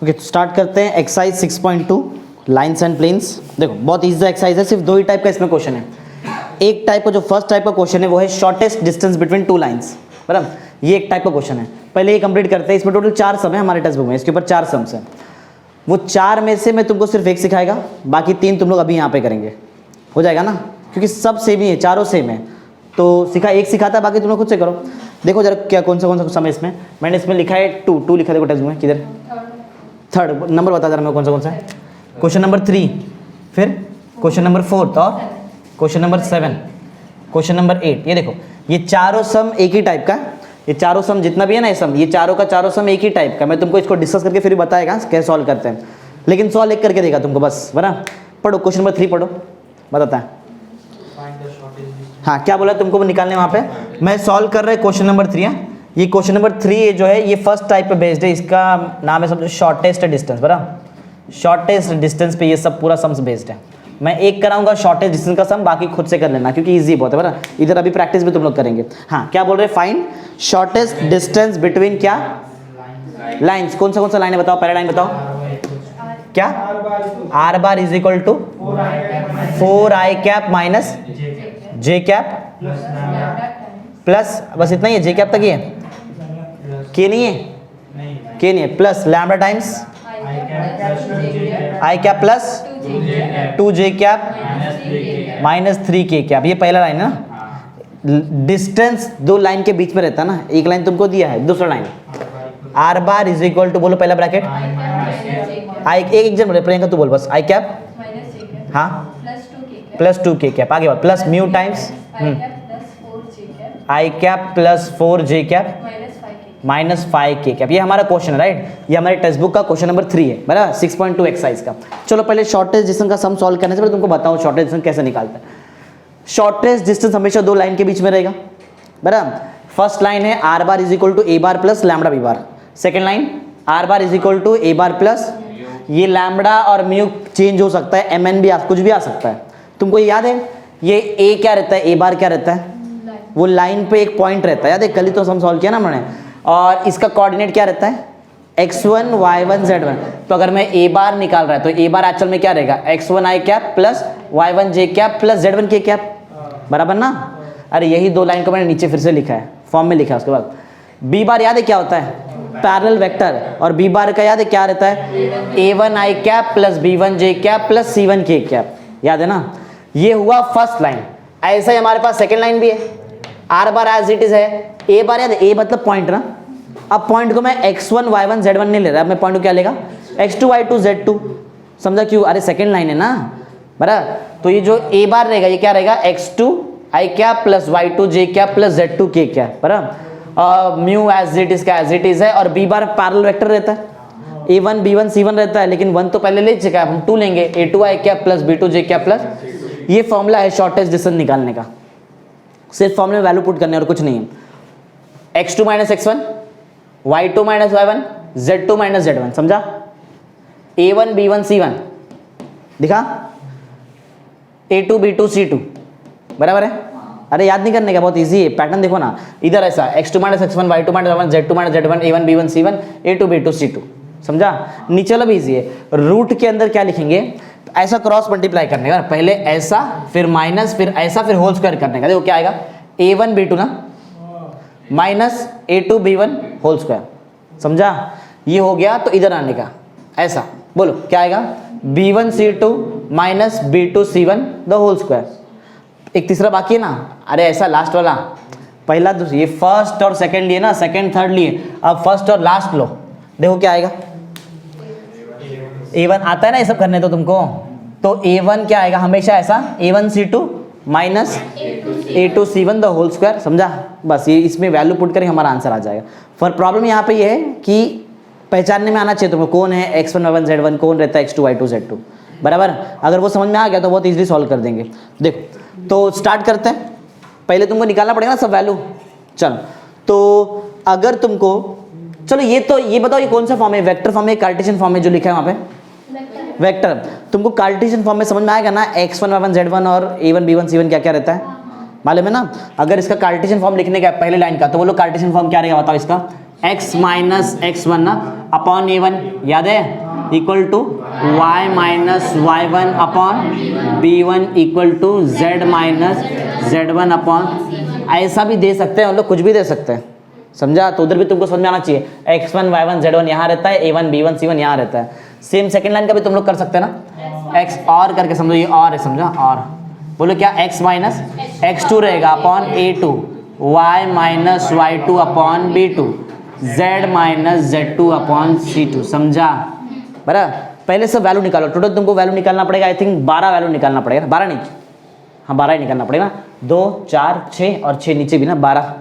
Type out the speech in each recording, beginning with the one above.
Okay, तो start करते हैं एक्सरसाइज 6.2 लाइन्स एंड प्लेन्स। देखो बहुत ईजी एक्सरसाइज है, सिर्फ दो ही टाइप का इसमें क्वेश्चन है। एक टाइप का जो फर्स्ट टाइप का क्वेश्चन है वो है shortest distance between two lines, बराबर, ये एक टाइप का क्वेश्चन है। पहले ये कंप्लीट करते हैं। इसमें टोटल 4 सम है हमारे टेक्स्ट बुक में, इसके ऊपर 4 सम्स हैं। वो 4 में से मैं तुमको सिर्फ एक सिखाएगा, बाकी 3 तुम लोग अभी यहाँ पे करेंगे, हो जाएगा ना, क्योंकि सब सेम ही है, चारों सेम है। तो एक सिखाता है, बाकी तुम लोग खुद से करो। देखो जरा क्या कौन सा सम है इसमें। मैंने इसमें लिखा है 2 लिखा है, देखो टेक्स्ट बुक में किधर, थर्ड नंबर बता जरा मैं कौन सा है। क्वेश्चन नंबर 3, फिर क्वेश्चन नंबर 4 और क्वेश्चन नंबर 7, क्वेश्चन नंबर 8। ये देखो ये चारों सम एक ही टाइप का, ये चारों सम जितना भी है ना ये सम, ये चारों का चारों सम एक ही टाइप का। मैं तुमको इसको डिस्कस करके फिर बताएगा कैसे सॉल्व करते हैं, लेकिन सॉल्व एक करके देगा तुमको बस, बराबर। पढ़ो क्वेश्चन नंबर 3 पढ़ो, बताता है। हाँ क्या बोला तुमको निकालने वहाँ पे, मैं सॉल्व कर रहा क्वेश्चन नंबर 3 है। ये क्वेश्चन नंबर 3 जो है ये फर्स्ट टाइप पे बेस्ड है, इसका नाम है समझो शॉर्टेस्ट डिस्टेंस, बराबर। शॉर्टेस्ट डिस्टेंस पे ये सब पूरा सम्स बेस्ड है। मैं एक कराऊंगा शॉर्टेस्ट डिस्टेंस का सम, बाकी खुद से कर लेना क्योंकि इजी बहुत है, बराबर। इधर अभी प्रैक्टिस भी तुम लोग करेंगे। हाँ क्या बोल रहे हैं, फाइंड शॉर्टेस्ट डिस्टेंस बिटवीन क्या लाइन्स। कौन सा लाइन है बताओ, पहला लाइन बताओ क्या, r bar is equal to 4i cap minus j cap plus, बस इतना ही है, जे कैप तक ही है, के नहीं है, plus lambda times I cap plus 2j cap minus 3k cap. ये पहला लाइन है ना। डिस्टेंस दो लाइन के बीच में रहता है ना, एक लाइन तुमको दिया है, दूसरा line r bar is equal to, बोलो पहला ब्रैकेट आई, एक जन बोले, प्रियंका तू बोल बस, आई कैप हाँ प्लस 2k कैप, आगे बात plus mu times I cap plus 4j cap minus 5k cap. ये हमारा क्वेश्चन है, राइट। ये हमारे टेक्स्ट बुक का क्वेश्चन नंबर 3 है, बराबर, 6.2 एक्सरसाइज का। चलो पहले शॉर्टेस्ट डिस्टेंस का सम सॉल्व करने से पहले तुमको बताओ शॉर्टेस्ट डिस्टेंस कैसे निकालता है। शॉर्टेस्ट डिस्टेंस हमेशा दो लाइन के बीच में रहेगा, बराबर। फर्स्ट लाइन है r bar is equal to a bar plus lambda b bar. Second line r bar is equal to a bar plus, ये लैम्डा और म्यू चेंज हो सकता है, एम एन भी कुछ भी आ सकता है। तुमको याद है ये ए क्या रहता है, ए बार क्या रहता है, वो लाइन पे एक पॉइंट रहता है, याद है, कल ही तो हम सॉल्व किया ना मैंने। और इसका कोऑर्डिनेट क्या रहता है, x1 y1 z1। तो अगर मैं a बार निकाल रहा है तो a बार एक्चुअल में क्या रहेगा, x1 i cap plus y1 j cap plus z1 k cap, बराबर ना। अरे यही दो लाइन को मैंने नीचे फिर से लिखा है, फॉर्म में लिखा है। उसके बाद b बार याद है क्या होता है, पैरेलल वेक्टर, और b बार का याद है क्या रहता है, a1 i cap plus b1 j cap plus c1 k cap, याद है ना। ये हुआ फर्स्ट लाइन। ऐसा ही हमारे पास सेकेंड लाइन भी है, r bar as it is है, ए बार याद है, ए मतलब पॉइंट ना। अब पॉइंट को मैं x1 y1 z1 नहीं ले रहा, मैं पॉइंट को क्या लेगा, x2 y2 z2, समझा क्यों, अरे सेकंड लाइन है ना, बराबर। तो ये जो ए बार रहेगा ये क्या रहेगा, x2 i cap plus y2 j cap plus z2 k cap, बराबर। म्यू एज इट इज का एज इट इज है, और b बार पैरेलल वेक्टर रहता है, a1 b1 c1 रहता है, लेकिन 1 तो पहले ले चुका है, हम 2 लेंगे, a2 i cap plus b2 j cap plus. ये फॉर्मूला है शॉर्टेस्ट डिस्टेंस निकालने का, सिर्फ फॉर्मूले में वैल्यू पुट करने और कुछ नहीं है। x2 minus x1, y2 minus y1, z2 minus z1, समझा। a1 b1 c1 दिखा, a2 b2 c2, बराबर है। अरे याद नहीं करने का, बहुत इजी है, पैटर्न देखो ना, इधर ऐसा x2 minus x1, y2 minus y1, z2 minus z1, a1 b1 c1, a2 b2 c2, समझा। नीचे वाला भी इजी है। रूट के अंदर क्या लिखेंगे, ऐसा क्रॉस मल्टीप्लाई करने का, पहले ऐसा फिर माइनस फिर ऐसा फिर होल स्क्वायर करने का। देखो क्या आएगा, a1 b2 ना minus a2 b1 whole square, समझा। ये हो गया, तो इधर आने का ऐसा, बोलो क्या आएगा, b1 c2 minus b2 c1 the whole square. एक तीसरा बाकी है ना, अरे ऐसा लास्ट वाला, पहला दूसरा, ये फर्स्ट और सेकंड लिए ना, सेकंड थर्ड लिए, अब फर्स्ट और लास्ट लो, देखो क्या आएगा, a1 आता है ना ये सब करने, तो तुमको तो a1 क्या आएगा हमेशा ऐसा, a1 c2 minus a2 c1 the whole square, समझा। बस ये इसमें वैल्यू पुट करें हमारा आंसर आ जाएगा। पर प्रॉब्लम यहाँ पे ये है कि पहचानने में आना चाहिए तुम्हें कौन है x1 y1 z1, कौन रहता है x2 y2 z2, बराबर। अगर वो समझ में आ गया तो बहुत इजीली सॉल्व कर देंगे। देखो तो स्टार्ट करते हैं, पहले तुमको निकालना पड़ेगा ना सब वैल्यू। चलो तो अगर तुमको, चलो ये बताओ ये कौन सा फॉर्म है, वेक्टर फॉर्म है, कार्टेशियन फॉर्म है जो लिखा है वहाँ पे, वेक्टर। तुमको कार्टेशियन फॉर्म में समझ में आएगा ना, x1 y1 z1 और a1 b1 c1 क्या क्या रहता है, मालूम है ना। अगर इसका कार्टेशियन फॉर्म लिखने का पहले लाइन का, तो बोलो कार्टेशियन फॉर्म क्या रहेगा बताओ इसका, x माइनस x1 ना अपॉन A1, याद है, equal to y minus y1 upon B1 equal to z minus z1 upon, ऐसा भी दे सकते हैं, हम लोग कुछ भी दे सकते हैं, समझा। तो उधर भी तुमको समझ में आना चाहिए, x1 y1 z1 यहाँ रहता है, a1 b1 c1 यहाँ रहता है। सेम सेकंड लाइन का भी तुम लोग कर सकते हैं ना, x और करके समझो, ये और है, समझा। और बोलो क्या, x माइनस x2 रहेगा upon a2, y minus y2 upon b2, z minus z2 upon c2, समझा। बराबर, पहले सब वैल्यू निकालो, टोटल तुमको वैल्यू निकालना पड़ेगा, आई थिंक 12 वैल्यू निकालना पड़ेगा, 12 नहीं, हाँ 12 ही निकालना पड़ेगा, 2 4 6 और 6 नीचे भी ना 12,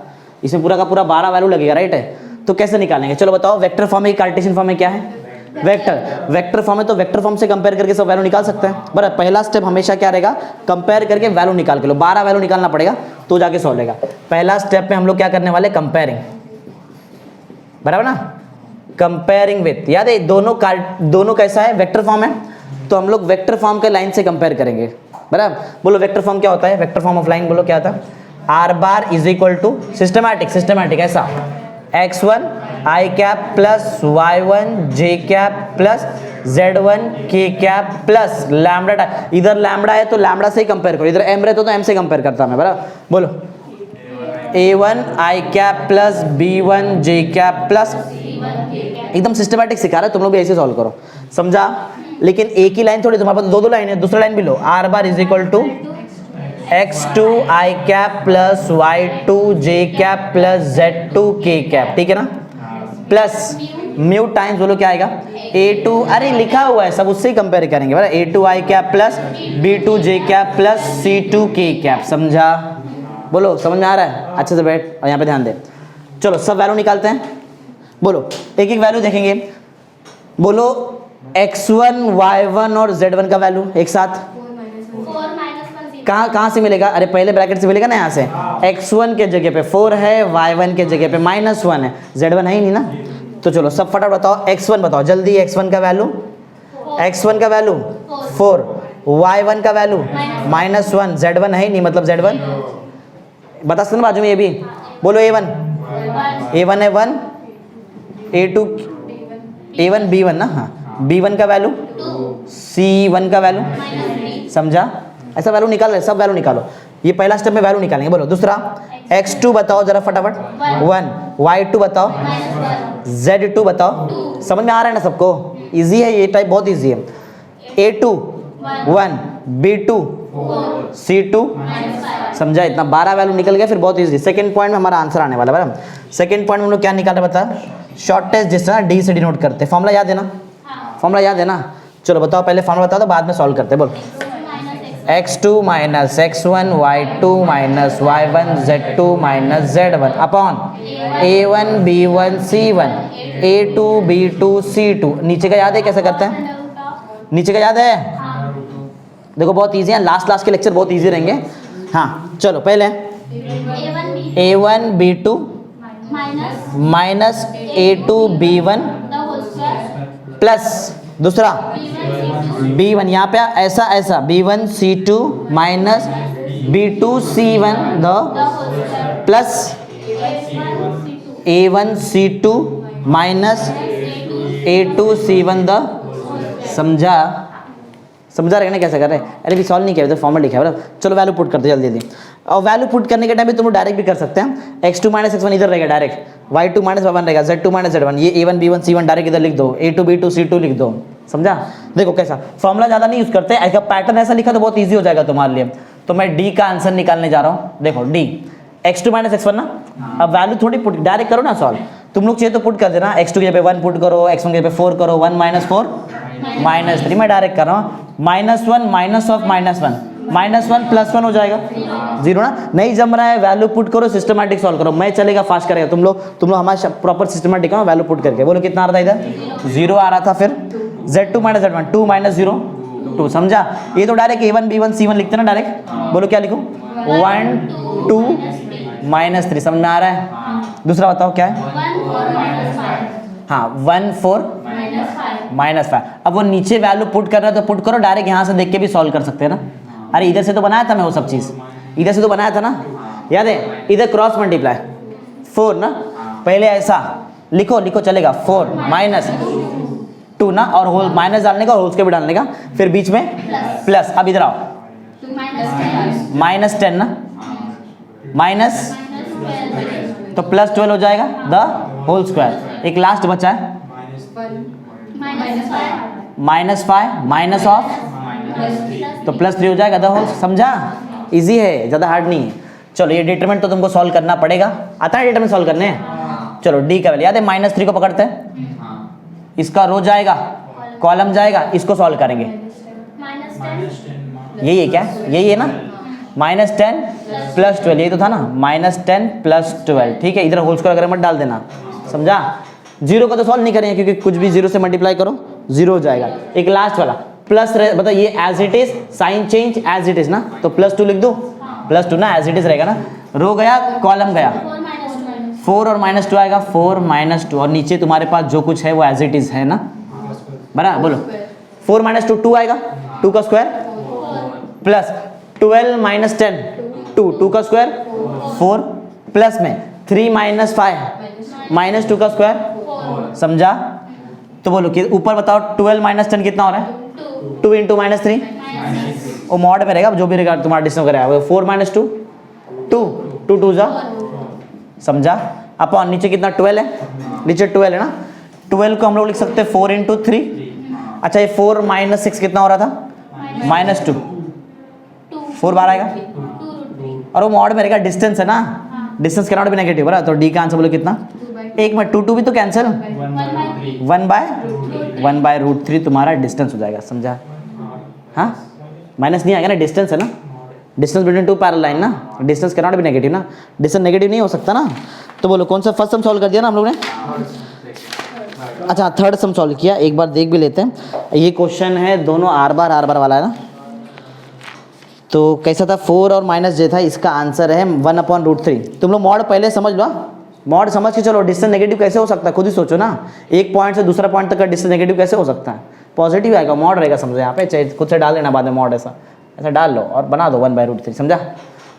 इसमें पूरा का पूरा 12 वैल्यू लगेगा, राइट है। तो कैसे निकालेंगे, चलो बताओ। वेक्टर फॉर्म है, कार्टेशियन फॉर्म है, क्या है, वेक्टर फॉर्म है, तो वेक्टर फॉर्म से कंपेयर करके सब वैल्यू निकाल सकते हैं। बराबर, पहला स्टेप हमेशा क्या रहेगा, कंपेयर करके वैल्यू निकाल के लो, 12 वैल्यू निकालना पड़ेगा तो जाके सॉल्व होगा। पहला स्टेप में हम लोग क्या करने वाले, कंपेयरिंग, बराबर ना, कंपेयरिंग विथ, याद है दोनों कैसा है, वेक्टर फॉर्म है, तो हम लोग वेक्टर फॉर्म के लाइन से कंपेयर करेंगे। बराबर, बोलो वेक्टर फॉर्म क्या होता है, वेक्टर फॉर्म ऑफ लाइन बोलो क्या होता है, r bar is equal to systematic ऐसा, x1 i cap plus y1 j cap plus z1 k cap plus lambda, इधर लैम्बडा है तो लैम्बडा से ही कंपेयर करो, इधर m रहता तो m से कंपेयर करता मैं। बराबर, बोलो a1 i cap plus b1 j cap plus, एकदम सिस्टमैटिक सिखा रहा है, तुम लोग भी ऐसे सॉल्व करो, समझा। लेकिन एक ही लाइन थोड़ी, तुम्हारे पास दो लाइन है, दूसरा लाइन भी लो, R bar is equal to x2 i cap plus y2 j cap plus z2 k cap, ठीक है ना, प्लस म्यू टाइम्स बोलो क्या आएगा, a2, अरे लिखा हुआ है सब, उससे ही कंपेयर करेंगे। बराबर, a2 i cap plus b2 j cap plus c2 k cap, समझा। बोलो समझ में आ रहा है, अच्छे से बैठ और यहाँ पे ध्यान दे। चलो सब वैल्यू निकालते हैं, बोलो एक एक वैल्यू देखेंगे, बोलो x1 y1 और z1 का वैल्यू एक साथ, कहाँ से मिलेगा, अरे पहले ब्रैकेट से मिलेगा ना, यहाँ से x1 के जगह पे 4 है, y1 के जगह पे -1 है, z1 है ही नहीं ना। तो चलो सब फटाफट बताओ, x1 बताओ जल्दी, x1 का वैल्यू 4, y1 का वैल्यू -1, z1 है ही नहीं, मतलब z1 बता सकते ना बाजू में, ये भी बोलो a1 है 1, a1 b1 ना, हाँ b1 का वैल्यू, c1 का वैल्यू, समझा। ऐसा वैल्यू निकाल रहे, सब वैल्यू निकालो, ये पहला स्टेप में वैल्यू निकालेंगे। बोलो दूसरा, x2 बताओ जरा फटाफट, 1, y2 बताओ, z2 बताओ, समझ में आ रहा है ना सबको, इजी है ये टाइप, बहुत इजी है। a2 1, b2 c2, समझा, इतना 12 वैल्यू निकल गया, फिर बहुत इजी। सेकंड पॉइंट में हमारा आंसर आने वाला है। बराबर, सेकंड पॉइंट में हम लोग क्या निकाल रहे बता, शॉर्टेस्ट डिस्टेंस डी से डिनोट करते हैं, फॉर्मूला याद है ना, फॉर्मूला याद है ना। चलो बताओ, पहले फॉर्मूला बता दो, बाद में सॉल्व करते हैं। बोलो x2 minus x1 y2 minus y1 z2 minus z1 upon a1 b1 c1 a2 b2 c2, नीचे का याद है कैसे करते हैं, नीचे का याद है, देखो बहुत इजी है, लास्ट के लेक्चर बहुत इजी रहेंगे। हाँ चलो पहले a1 b2 minus a2 b1 plus दूसरा b1, यहाँ पे ऐसा b1 c2 minus b2 c1 the plus a1 c2 minus a2 c1 the, समझा रहे ना कैसे कर रहे हैं, अरे भी सॉल्व नहीं किया, तो फॉर्मूला लिखा है। बराबर, चलो वैल्यू पुट करते जल्दी। और वैल्यू पुट करने के टाइम भी तुम डायरेक्ट भी कर सकते हैं, x2 माइनस x1 इधर रहेगा डायरेक्ट, y2 माइनस y1 रहेगा, z2 माइनस z1, ये a1 b1 c1 डायरेक्ट इधर लिख दो, a2 b2 c2 लिख दो, समझा। देखो कैसा फॉर्मूला ज़्यादा नहीं यूज़ करते, ऐसा पैटर्न ऐसा लिखा तो बहुत ईजी हो जाएगा तुम्हारे लिए। तो मैं d का आंसर निकालने जा रहा हूँ, देखो d x2 माइनस x1 ना, अब वैल्यू थोड़ी पुट डायरेक्ट करो ना सॉल्व, तुम लोग चाहिए तो पुट कर देना, x2 के जगह 1 पुट करो, x1 के जगह 4 करो, 1 माइनस 4 -3, मैं डायरेक्ट कर रहा हूँ, -1 माइनस ऑफ -1 +1 हो जाएगा 0 ना, नहीं जम रहा है वैल्यू पुट करो, सिस्टमैटिक सॉल्व करो, मैं चलेगा फास्ट करेगा, तुम लोग हमारा प्रॉपर सिस्टमैटिक है, वैल्यू पुट करके बोलो कितना आ रहा था, इधर 0 आ रहा था, फिर z2 माइनस z1 2 माइनस 0 2, समझा। ये तो डायरेक्ट a1 b1 c1 लिखते ना डायरेक्ट, बोलो क्या लिखो 1 2 -3, समझ में आ रहा है। दूसरा बताओ क्या है, हाँ 1 4 -5, अब वो नीचे वैल्यू पुट कर रहा है तो पुट करो, डायरेक्ट यहाँ से देख के भी सॉल्व कर सकते हैं ना, अरे इधर से तो बनाया था मैं वो सब चीज़, इधर से तो बनाया था ना, याद है, इधर क्रॉस मल्टीप्लाई 4 ना, पहले ऐसा लिखो लिखो चलेगा, 4 माइनस 2 ना, और होल माइनस डालने का और होल्स के भी डालने का, फिर बीच में प्लस। अब इधर आओ, -10 ना, माइनस तो +12 हो जाएगा द होल स्क्वायर। एक लास्ट बचा है -5 माइनस ऑफ तो +3 हो जाएगा द होल। समझा? इजी है, ज़्यादा हार्ड नहीं है। चलो ये डिटरमिनेंट तो तुमको सॉल्व करना पड़ेगा। आता है डिटरमिनेंट सॉल्व करने? चलो डी का वैल्यू याद है, -3 को पकड़ते हैं, इसका रो जाएगा, कॉलम जाएगा, इसको सॉल्व करेंगे। यही है क्या? यही है ना, -10 + 12, यही तो था ना, -10 + 12। ठीक है, इधर होल स्क्वायर अगर मत डाल देना, समझा? 0 का तो सॉल्व नहीं करेंगे क्योंकि कुछ भी 0 से मल्टीप्लाई करो 0 हो जाएगा। एक लास्ट वाला प्लस, बताओ ये as it is, sign change as it is ना, तो +2 लिख दो, +2 ना एज इट इज रहेगा ना, रो गया कॉलम गया, 4 और -2 आएगा, 4 - 2, और नीचे तुम्हारे पास जो कुछ है वो एज इट इज है ना, बना बोलो। 4 - 2 2 आएगा, 2 का स्क्वायर प्लस 12 - 10 2 का स्क्वायर 4, प्लस में 3 - 5 -2 का स्क्वायर। समझा? तो बोलो कि ऊपर बताओ 12 - 10 कितना हो रहा है? 2 × -3 वो मॉड में रहेगा, जो भी रहेगा तुम्हारा डिस्टेंस करेगा। 4 - 2 2 2 जा, समझा? अपन नीचे कितना 12 है, नीचे 12 है ना, 12 को हम लोग लिख सकते हैं 4 × 3। अच्छा ये 4 - 6 कितना हो रहा था? -2, 4 बार आएगा, और वो मॉड में रहेगा, डिस्टेंस है ना, distance can not be negative, बराबर। तो डी का आंसर बोलो कितना? एक में 2 2 भी तो कैंसिल, 1/√3 तुम्हारा डिस्टेंस हो जाएगा। समझा? हाँ, माइनस नहीं आएगा ना, डिस्टेंस है ना, डिस्टेंस बिटवीन 2 पैरेलल लाइन ना, distance can not be negative ना, डिस्टेंस नेगेटिव नहीं हो सकता ना। तो बोलो कौन सा फर्स्ट सम सॉल्व कर दिया ना हम लोग ने? अच्छा थर्ड सम सॉल्व किया, एक बार देख भी लेते हैं। ये क्वेश्चन है दोनों आर बार वाला है ना, तो कैसा था? 4 और -j था, इसका आंसर है 1/√3। तुम लोग मॉड पहले समझ लो, मॉड समझ के चलो, डिस्टेंस नेगेटिव कैसे हो सकता है खुद ही सोचो ना, एक पॉइंट से दूसरा पॉइंट तक का डिस्टेंस नेगेटिव कैसे हो सकता है? पॉजिटिव आएगा, मॉड रहेगा, समझो यहाँ पे, चाहे खुद से डाल लेना बाद में मॉड, ऐसा डाल लो और बना दो 1/√3। समझा?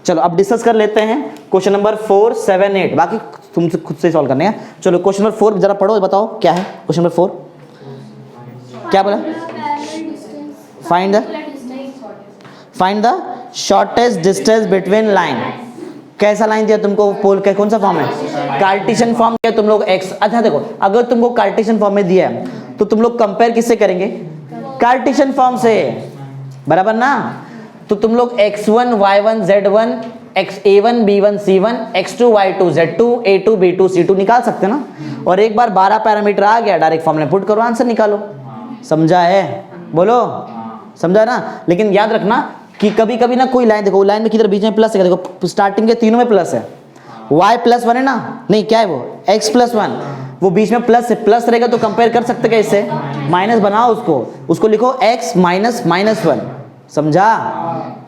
चलो अब डिस्कस कर लेते हैं क्वेश्चन नंबर 4, 7, 8, बाकी तुमसे खुद से सॉल्व करने हैं। चलो क्वेश्चन नंबर 4 जरा पढ़ो, बताओ क्या है क्वेश्चन नंबर 4, क्या बोला? Find the shortest distance between line. कैसा लाइन दिया तुमको? पोल का कौन सा फॉर्म है? कार्टेशियन फॉर्म दिया तुम लोग x। अच्छा देखो, अगर तुमको कार्टेशियन फॉर्म में दिया है तो तुम लोग कंपेयर किससे करेंगे? कार्टेशियन फॉर्म से, बराबर ना। तो तुम लोग x1 y1 z1 xa1 b1 c1 x2 y2 z2 a2 b2 c2 निकाल सकते ना। और एक बार 12 पैरामीटर आ गया, डायरेक्ट फॉर्म में पुट करो, आंसर निकालो। समझा है? बोलो समझा ना। लेकिन याद रखना कि कभी कभी ना कोई लाइन, देखो लाइन में किधर बीच में प्लस है, देखो स्टार्टिंग के तीनों में प्लस है, y +1 है ना, नहीं क्या है वो x +1, वो बीच में प्लस है, प्लस रहेगा तो कंपेयर कर सकते हैं इससे, माइनस बनाओ उसको लिखो x -1। समझा?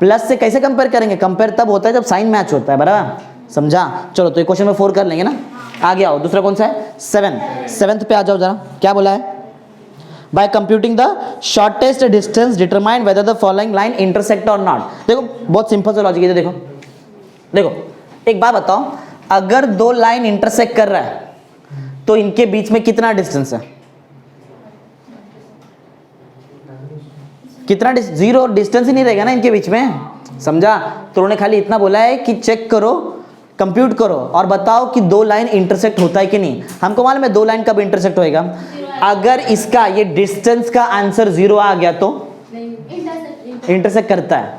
प्लस से कैसे कंपेयर करेंगे? कंपेयर तब होता है जब साइन मैच होता है, बराबर। समझा? चलो तो ये क्वेश्चन में 4 कर लेंगे ना। आगे आओ, दूसरा कौन सा है? 7th पे आ जाओ जरा, क्या बोला है? By computing the shortest distance determine whether the following line intersect or not। देखो बहुत सिंपल सा लॉजिक है, देखो एक बात बताओ, अगर दो लाइन इंटरसेक्ट कर रहा है तो इनके बीच में कितना डिस्टेंस है? कितना? 0 डिस्टेंस ही नहीं रहेगा ना इनके बीच में। समझा? तो उन्होंने खाली इतना बोला है कि चेक करो, कंप्यूट करो और बताओ कि दो लाइन इंटरसेक्ट होता है कि नहीं। हमको मालूम है दो लाइन कब इंटरसेक्ट होएगा, अगर इसका ये डिस्टेंस का आंसर 0 आ गया तो इंटरसेक्ट करता है।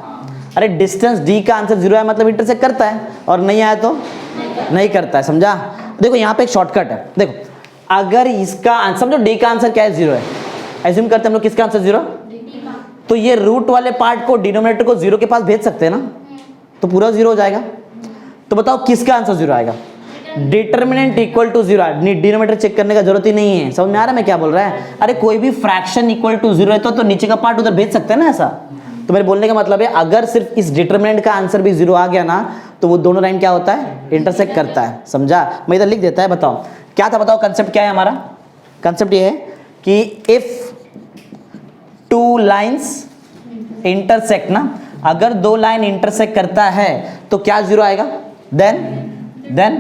अरे डिस्टेंस d का आंसर 0 है मतलब इंटरसेक्ट करता है, और नहीं आया तो नहीं करता है। समझा? देखो यहाँ पे एक शॉर्टकट है, देखो अगर इसका समझो d का आंसर क्या है? 0 है। एज्यूम करते हैं हम लोग किसका आंसर 0, तो ये रूट वाले पार्ट को डिनोमिनेटर को 0 के पास भेज सकते हैं ना, तो पूरा 0 हो जाएगा। तो बताओ किसका आंसर 0 आएगा? Determinant equal to 0। Denominator check करने का जरूरत ही नहीं है। समझ में आ रहा है मैं क्या बोल रहा है? अरे कोई भी फ्रैक्शन इक्वल टू 0 है तो नीचे का पार्ट उधर भेज सकते हैं ना, ऐसा। तो मेरे बोलने का मतलब है अगर सिर्फ इस डिटर्मिनेंट का आंसर भी 0 आ गया ना तो वो दोनों लाइन क्या होता है? इंटरसेक्ट करता है। समझा? मैं इधर लिख देता है, बताओ क्या था, बताओ कंसेप्ट क्या है हमारा। कंसेप्ट ये है कि इफ टू लाइन्स इंटरसेक्ट ना, अगर दो लाइन इंटरसेक्ट करता है तो क्या 0 आएगा? देन देन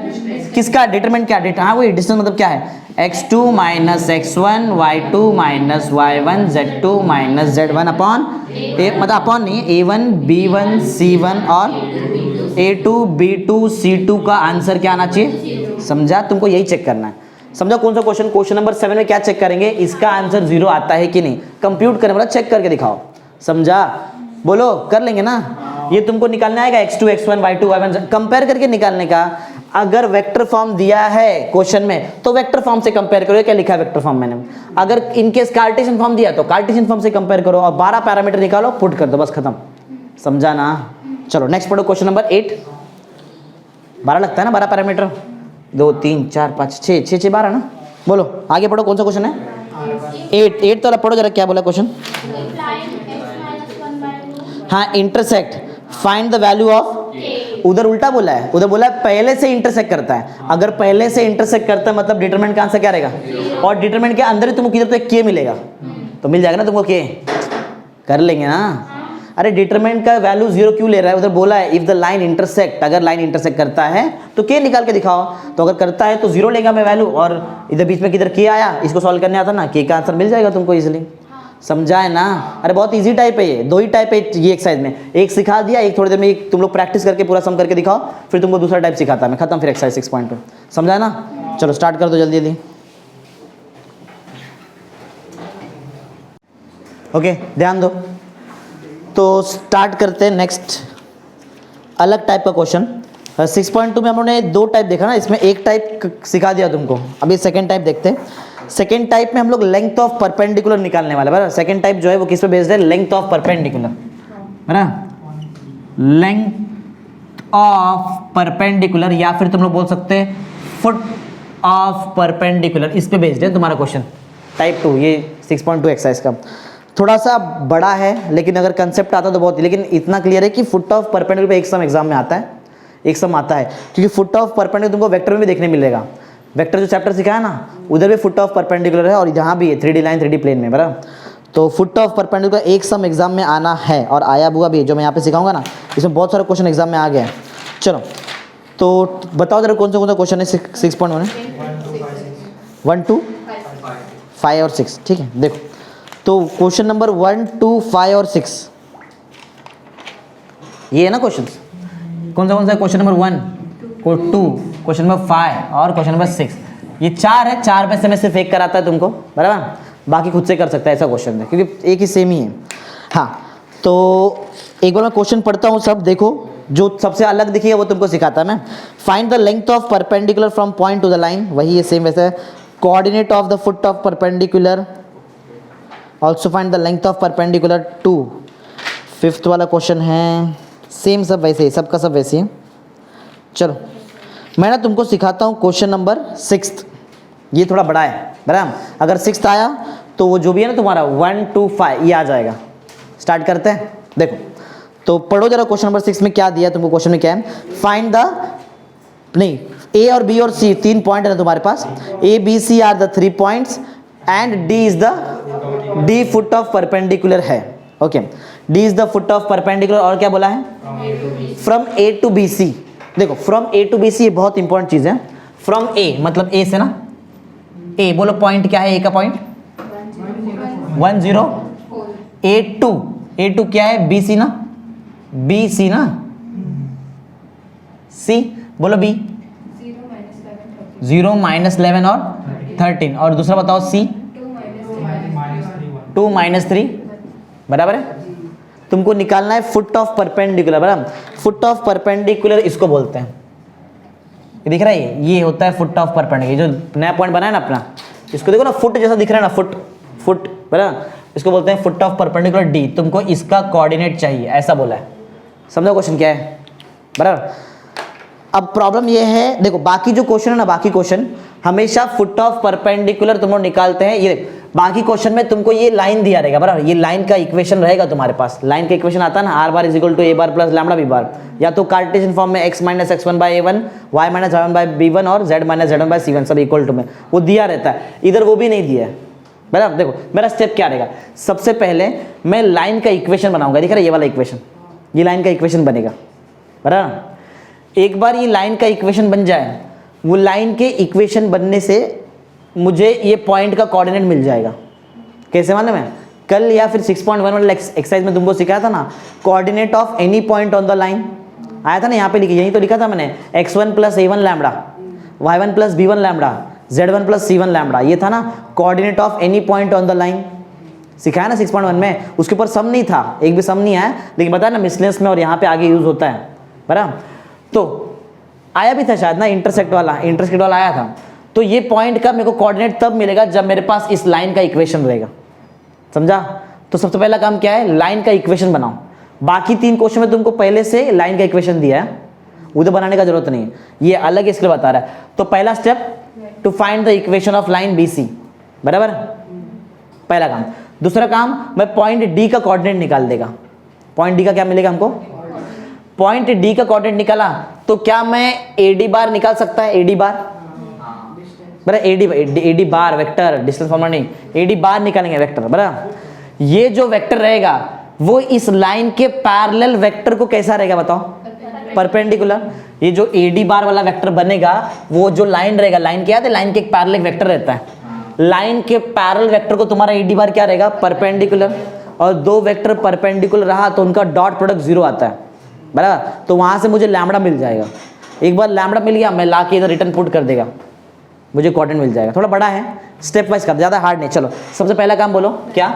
किसका डिटरमिनेंट क्या हाँ वही डिस्टेंस मतलब क्या है x2 minus x1 y2 minus y1 z2 minus z1 upon मतलब अपॉन नहीं a1 b1 c1 और a2 b2 c2 का आंसर क्या आना चाहिए समझा तुमको यही चेक करना है समझा कौन सा क्वेश्चन नंबर 7 में क्या चेक करेंगे इसका आंसर 0 आता है कि नहीं कंप्यूट करने वाला चेक करके दिखाओ समझा बोलो कर लेंगे ना ये तुमको निकालना आएगा x2 x1 y2 y1 compare करके निकालने का अगर वेक्टर फॉर्म दिया है क्वेश्चन में तो वेक्टर फॉर्म से कंपेयर करो क्या लिखा है वेक्टर फॉर्म मैंने अगर इनकेस कार्टेशियन फॉर्म दिया तो कार्टेशियन फॉर्म से कंपेयर करो और 12 पैरामीटर निकालो पुट कर दो बस खत्म समझा ना चलो नेक्स्ट पढ़ो क्वेश्चन नंबर 8 12 लगता है ना 12 पैरामीटर 2 3 4 5 6 6 6 12 ना बोलो आगे पढ़ो कौन सा क्वेश्चन है 8 तो पढ़ो जरा क्या बोला क्वेश्चन हाँ intersect find the value of उधर उल्टा बोला है उधर बोला है पहले से इंटरसेक्ट करता है अगर पहले से इंटरसेक्ट करता है मतलब डिटरमिनेंट का आंसर क्या रहेगा और डिटरमिनेंट के अंदर ही तुमको किधर तो एक के मिलेगा तो मिल जाएगा ना तुमको के कर लेंगे ना अरे डिटरमिनेंट का वैल्यू 0 क्यों ले रहा है उधर बोला है इफ द लाइन इंटरसेक्ट अगर लाइन इंटरसेक्ट करता है तो के निकाल के दिखाओ तो अगर करता है तो 0 लेगा मैं वैल्यू और इधर बीच में किधर के आया इसको सॉल्व करने आता ना के का आंसर मिल जाएगा तुमको इजिली समझा है ना अरे बहुत इजी टाइप है ये 2 ही टाइप है ये एक्सरसाइज में एक सिखा दिया एक थोड़ी देर में तुम लोग प्रैक्टिस करके पूरा सम करके दिखाओ फिर तुमको दूसरा टाइप सिखाता है मैं खत्म फिर एक्सरसाइज 6.2 समझा है ना चलो स्टार्ट कर दो जल्दी जल्दी ओके ध्यान दो तो स्टार्ट करते हैं नेक्स्ट अलग टाइप का क्वेश्चन 6.2 में हम लोगों ने 2 टाइप देखा ना इसमें एक टाइप सिखा दिया तुमको अभी सेकेंड टाइप देखते हैं सेकेंड टाइप में हम लोग लेंथ ऑफ परपेंडिकुलर निकालने वाले बराबर सेकेंड टाइप जो है वो किस पे बेस्ड है लेंथ ऑफ परपेंडिकुलर बराबर लेंथ ऑफ परपेंडिकुलर या फिर तुम लोग बोल सकते हैं फुट ऑफ परपेंडिकुलर इस पे बेस्ड है तुम्हारा क्वेश्चन टाइप 2 ये 6.2 एक्सरसाइज का थोड़ा सा बड़ा है लेकिन अगर कंसेप्ट आता तो बहुत लेकिन इतना क्लियर है कि फुट ऑफ परपेंडिकुलर पे एक सम एग्जाम में आता है एक सम आता है क्योंकि फुट ऑफ परपेंडिकुलर तुमको वेक्टर में भी देखने मिलेगा वेक्टर जो चैप्टर सिखाया ना उधर भी फुट ऑफ परपेंडिकुलर है और यहाँ भी है 3D लाइन 3D प्लेन में बराबर तो फुट ऑफ परपेंडिकुलर एक सम एग्जाम में आना है और आया हुआ भी जो मैं यहाँ पे सिखाऊंगा ना इसमें बहुत सारे क्वेश्चन एग्जाम में आ गए हैं चलो तो बताओ जरा कौन सा क्वेश्चन है 6.1 है 1 2 5 और 6 ठीक है देखो तो क्वेश्चन नंबर 1 2 5 और 6 ये है ना क्वेश्चन कौन सा क्वेश्चन नंबर 1 2 क्वेश्चन नंबर 5 और क्वेश्चन नंबर 6 ये 4 है 4 में से मैं सिर्फ एक कराता है तुमको बराबर बाकी खुद से कर सकता है ऐसा क्वेश्चन है क्योंकि एक ही सेम ही है हाँ तो एक बार मैं क्वेश्चन पढ़ता हूँ सब देखो जो सबसे अलग दिखेगा वो तुमको सिखाता है मैं find the length of perpendicular from point to the line वही है सेम वैसे coordinate of the foot of perpendicular also find the length of perpendicular to 5th वाला क्वेश्चन है सेम सब वैसे ही सबका सब वैसे ही चलो मैं ना तुमको सिखाता हूँ क्वेश्चन नंबर 6 ये थोड़ा बड़ा है बराबर अगर 6th आया तो वो जो भी है ना तुम्हारा 1 2 5 ये आ जाएगा स्टार्ट करते हैं देखो तो पढ़ो जरा क्वेश्चन नंबर 6 में क्या दिया तुमको क्वेश्चन में क्या है फाइंड द नहीं ए और बी और सी 3 पॉइंट है ना तुम्हारे पास A B C are the 3 points and D is the D foot of perpendicular है okay D is the foot of perpendicular और क्या बोला है from A to B C देखो from A to B C ये बहुत important चीज है फ्रॉम ए मतलब ए से ना ए बोलो पॉइंट क्या है ए का पॉइंट 1 0 ए टू क्या है बी सी ना बी सी ना सी बोलो बी 0 -11 और 13 और दूसरा बताओ सी 2 -3 बराबर है तुमको निकालना है फुट ऑफ परपेंडिकुलर बराबर फुट ऑफ परपेंडिकुलर इसको बोलते हैं ये दिख रहा है ये होता है फुट ऑफ परपेंडिकुलर जो नया पॉइंट बना है ना अपना इसको देखो ना फुट जैसा दिख रहा है ना फुट बराबर इसको बोलते हैं फुट ऑफ परपेंडिकुलर डी तुमको इसका कोऑर्डिनेट चाहिए ऐसा बोला है समझो क्वेश्चन क्या है बराबर अब प्रॉब्लम ये है देखो बाकी जो क्वेश्चन है ना बाकी क्वेश्चन हमेशा फुट ऑफ परपेंडिकुलर तुम लोग निकालते हैं ये बाकी क्वेश्चन में तुमको ये लाइन दिया रहेगा बराबर ये लाइन का इक्वेशन रहेगा तुम्हारे पास लाइन का इक्वेशन आता है ना r bar is equal to a bar plus lambda b bar या तो कार्टेशियन फॉर्म में x minus x1 by a1 y minus y1 by b1 और z minus z1 by c1 सब इक्वल टू में वो दिया रहता है इधर वो भी नहीं दिया है बराबर देखो मेरा स्टेप क्या रहेगा सबसे पहले मैं लाइन का इक्वेशन बनाऊंगा दिख रहा है ये वाला इक्वेशन ये लाइन का इक्वेशन बनेगा बराबर एक बार ये लाइन का इक्वेशन बन जाए, वो लाइन के इक्वेशन बनने से मुझे ये पॉइंट का कोऑर्डिनेट मिल जाएगा। कैसे मालूम है? कल या फिर 6.1 वाला एक्सरसाइज में तुमको सिखाया था ना, coordinate of any point on the line आया था ना, यहाँ पे लिखी, यही तो लिखा था मैंने, x1 plus a1 lambda, y1 plus b1 lambda, z1 plus c1 lambda, ये था ना coordinate of any point on the line, सिखाया ना 6.1 में। उसके ऊपर सम नहीं था, एक भी सम नहीं आया, लेकिन बताया ना मिसलेनियस में और यहाँ पे आगे यूज होता है, बराबर। तो आया भी था शायद ना इंटरसेक्ट वाला आया था। तो ये पॉइंट का मेरे को कोऑर्डिनेट तब मिलेगा जब मेरे पास इस लाइन का इक्वेशन रहेगा, समझा? तो सबसे पहला काम क्या है, लाइन का इक्वेशन बनाओ। बाकी 3 क्वेश्चन में तुमको पहले से लाइन का इक्वेशन दिया है, उधर बनाने का जरूरत नहीं है, ये अलग इसलिए बता रहा है। तो पहला step, to find the equation of line BC, बराबर, पहला काम। दूसरा काम, मैं पॉइंट डी का कोऑर्डिनेट निकाल देगा। पॉइंट डी का क्या मिलेगा हमको? पॉइंट डी का कोऑर्डिनेट निकाला तो क्या मैं AD बार निकाल सकता है? AD बार, बराबर, AD बार वेक्टर, डिस्टेंस फॉर्मूला नहीं, AD बार निकालेंगे वेक्टर, बराबर। ये जो वेक्टर रहेगा वो इस लाइन के पैरेलल वेक्टर को कैसा रहेगा बताओ? परपेंडिकुलर। ये जो AD बार वाला वेक्टर बनेगा, वो जो लाइन रहेगा, लाइन क्या है, लाइन के एक पैरेलल वेक्टर रहता है, लाइन के पैरेलल वेक्टर को तुम्हारा AD बार क्या रहेगा? परपेंडिकुलर। और 2 वेक्टर परपेंडिकुलर रहा तो उनका डॉट प्रोडक्ट 0 आता है, बराबर। तो वहां से मुझे लैम्बडा मिल जाएगा। एक बार लैम्बडा मिल गया, मैं ला के इधर रिटर्न पुट कर देगा, मुझे कोऑर्डिनेट मिल जाएगा। थोड़ा बड़ा है, स्टेप वाइज कर, ज़्यादा हार्ड नहीं। चलो सबसे पहला काम बोलो क्या?